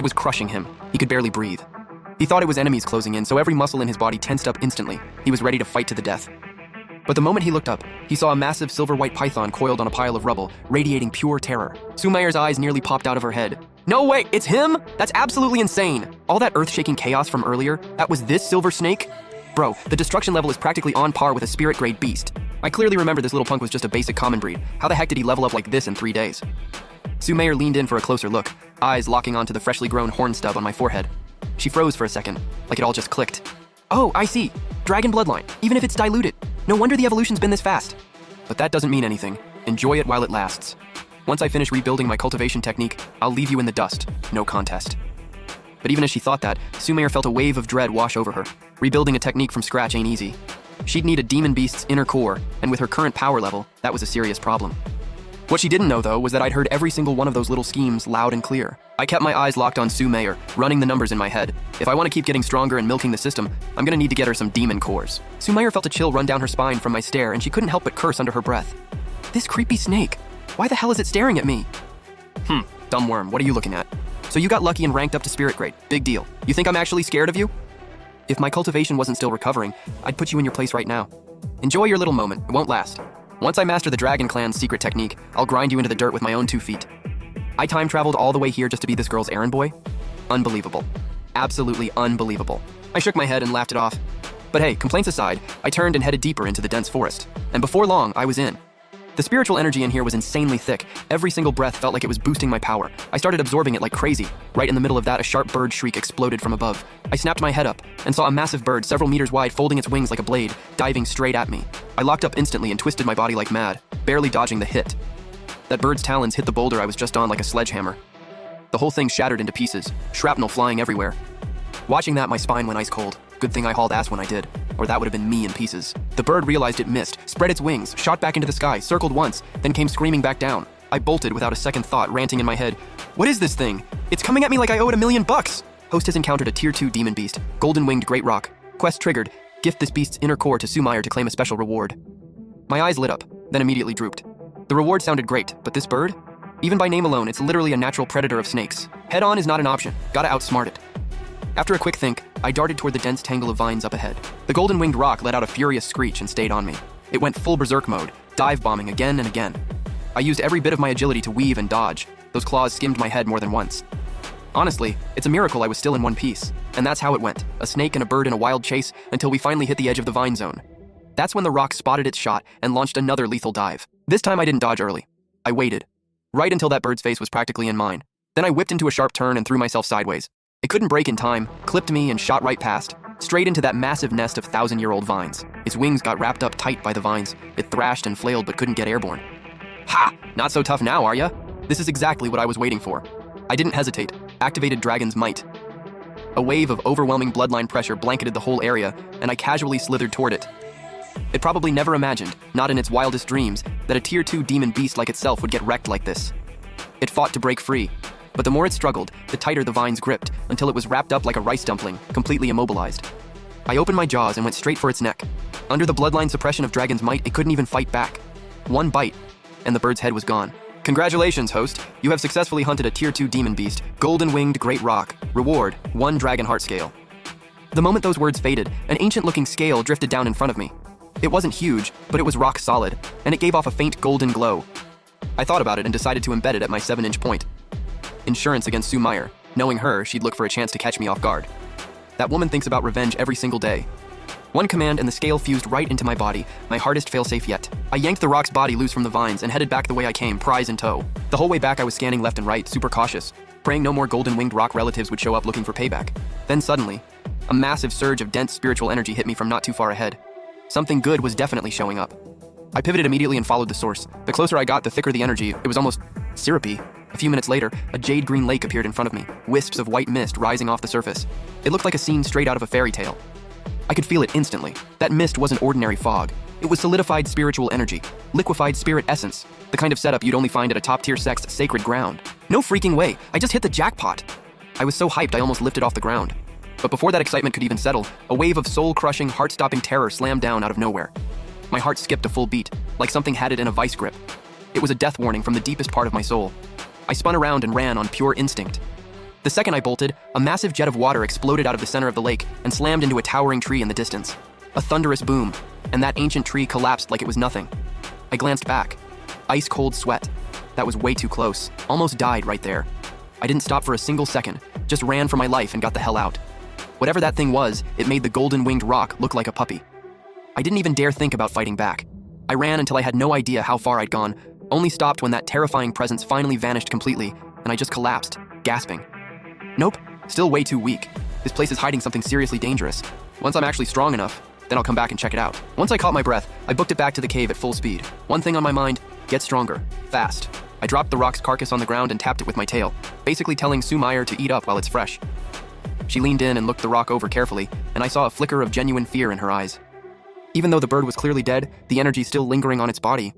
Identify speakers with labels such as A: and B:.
A: was crushing him. He could barely breathe. He thought it was enemies closing in, so every muscle in his body tensed up instantly. He was ready to fight to the death. But the moment he looked up, he saw a massive silver-white python coiled on a pile of rubble, radiating pure terror. Sumayer's eyes nearly popped out of her head. No way, it's him? That's absolutely insane. All that earth-shaking chaos from earlier, that was this silver snake? Bro, the destruction level is practically on par with a spirit-grade beast. I clearly remember this little punk was just a basic common breed. How the heck did he level up like this in 3 days? Sumayer leaned in for a closer look, eyes locking onto the freshly grown horn stub on my forehead. She froze for a second, like it all just clicked. Oh, I see. Dragon bloodline, even if it's diluted. No wonder the evolution's been this fast. But that doesn't mean anything. Enjoy it while it lasts. Once I finish rebuilding my cultivation technique, I'll leave you in the dust. No contest. But even as she thought that, Sumayer felt a wave of dread wash over her. Rebuilding a technique from scratch ain't easy. She'd need a demon beast's inner core, and with her current power level, that was a serious problem. What she didn't know, though, was that I'd heard every single one of those little schemes loud and clear. I kept my eyes locked on Sumayer, running the numbers in my head. If I want to keep getting stronger and milking the system, I'm gonna need to get her some demon cores. Sumayer felt a chill run down her spine from my stare, and she couldn't help but curse under her breath. This creepy snake. Why the hell is it staring at me? Dumb worm, what are you looking at? So you got lucky and ranked up to spirit grade. Big deal. You think I'm actually scared of you? If my cultivation wasn't still recovering, I'd put you in your place right now. Enjoy your little moment. It won't last. Once I master the Dragon Clan's secret technique, I'll grind you into the dirt with my own 2 feet. I time traveled all the way here just to be this girl's errand boy? Unbelievable. Absolutely unbelievable. I shook my head and laughed it off. But hey, complaints aside, I turned and headed deeper into the dense forest. And before long, I was in. The spiritual energy in here was insanely thick. Every single breath felt like it was boosting my power. I started absorbing it like crazy. Right in the middle of that, a sharp bird shriek exploded from above. I snapped my head up and saw a massive bird several meters wide folding its wings like a blade, diving straight at me. I locked up instantly and twisted my body like mad, barely dodging the hit. That bird's talons hit the boulder I was just on like a sledgehammer. The whole thing shattered into pieces, shrapnel flying everywhere. Watching that, my spine went ice cold. Good thing I hauled ass when I did, or that would have been me in pieces. The bird realized it missed, spread its wings, shot back into the sky, circled once, then came screaming back down. I bolted without a second thought, ranting in my head, "What is this thing? It's coming at me like I owe it $1 million! Host has encountered a tier 2 demon beast, golden-winged great rock. Quest triggered. Gift this beast's inner core to Sumayer to claim a special reward." My eyes lit up, then immediately drooped. The reward sounded great, but this bird? Even by name alone, it's literally a natural predator of snakes. Head-on is not an option. Gotta outsmart it. After a quick think, I darted toward the dense tangle of vines up ahead. The golden-winged rock let out a furious screech and stayed on me. It went full berserk mode, dive-bombing again and again. I used every bit of my agility to weave and dodge. Those claws skimmed my head more than once. Honestly, it's a miracle I was still in one piece. And that's how it went, a snake and a bird in a wild chase until we finally hit the edge of the vine zone. That's when the rock spotted its shot and launched another lethal dive. This time I didn't dodge early. I waited, right until that bird's face was practically in mine. Then I whipped into a sharp turn and threw myself sideways. It couldn't break in time, clipped me, and shot right past, straight into that massive nest of 1,000-year-old vines. Its wings got wrapped up tight by the vines. It thrashed and flailed but couldn't get airborne. Ha! Not so tough now, are ya? This is exactly what I was waiting for. I didn't hesitate, activated Dragon's Might. A wave of overwhelming bloodline pressure blanketed the whole area, and I casually slithered toward it. It probably never imagined, not in its wildest dreams, that a tier 2 demon beast like itself would get wrecked like this. It fought to break free, but the more it struggled, the tighter the vines gripped, until it was wrapped up like a rice dumpling, completely immobilized. I opened my jaws and went straight for its neck. Under the bloodline suppression of Dragon's Might, it couldn't even fight back. One bite, and the bird's head was gone. Congratulations, host. You have successfully hunted a tier 2 demon beast, golden-winged great rock. Reward, 1 dragon heart scale. The moment those words faded, an ancient-looking scale drifted down in front of me. It wasn't huge, but it was rock solid, and it gave off a faint golden glow. I thought about it and decided to embed it at my 7-inch point. Insurance against Sumayer. Knowing her, she'd look for a chance to catch me off guard. That woman thinks about revenge every single day. One command and the scale fused right into my body, my hardest failsafe yet. I yanked the rock's body loose from the vines and headed back the way I came, prize in tow. The whole way back I was scanning left and right, super cautious, praying no more golden-winged rock relatives would show up looking for payback. Then suddenly, a massive surge of dense spiritual energy hit me from not too far ahead. Something good was definitely showing up. I pivoted immediately and followed the source. The closer I got, the thicker the energy. It was almost syrupy. A few minutes later, a jade-green lake appeared in front of me, wisps of white mist rising off the surface. It looked like a scene straight out of a fairy tale. I could feel it instantly. That mist wasn't ordinary fog. It was solidified spiritual energy, liquefied spirit essence, the kind of setup you'd only find at a top-tier sect's sacred ground. No freaking way, I just hit the jackpot. I was so hyped I almost lifted off the ground. But before that excitement could even settle, a wave of soul-crushing, heart-stopping terror slammed down out of nowhere. My heart skipped a full beat, like something had it in a vice grip. It was a death warning from the deepest part of my soul. I spun around and ran on pure instinct. The second I bolted, a massive jet of water exploded out of the center of the lake and slammed into a towering tree in the distance. A thunderous boom, and that ancient tree collapsed like it was nothing. I glanced back. Ice-cold sweat. That was way too close. Almost died right there. I didn't stop for a single second, just ran for my life and got the hell out. Whatever that thing was, it made the golden-winged rock look like a puppy. I didn't even dare think about fighting back. I ran until I had no idea how far I'd gone, only stopped when that terrifying presence finally vanished completely, and I just collapsed, gasping. Nope, still way too weak. This place is hiding something seriously dangerous. Once I'm actually strong enough, then I'll come back and check it out. Once I caught my breath, I booked it back to the cave at full speed. One thing on my mind, get stronger, fast. I dropped the rock's carcass on the ground and tapped it with my tail, basically telling Sue Meyer to eat up while it's fresh. She leaned in and looked the rock over carefully, and I saw a flicker of genuine fear in her eyes. Even though the bird was clearly dead, the energy still lingering on its body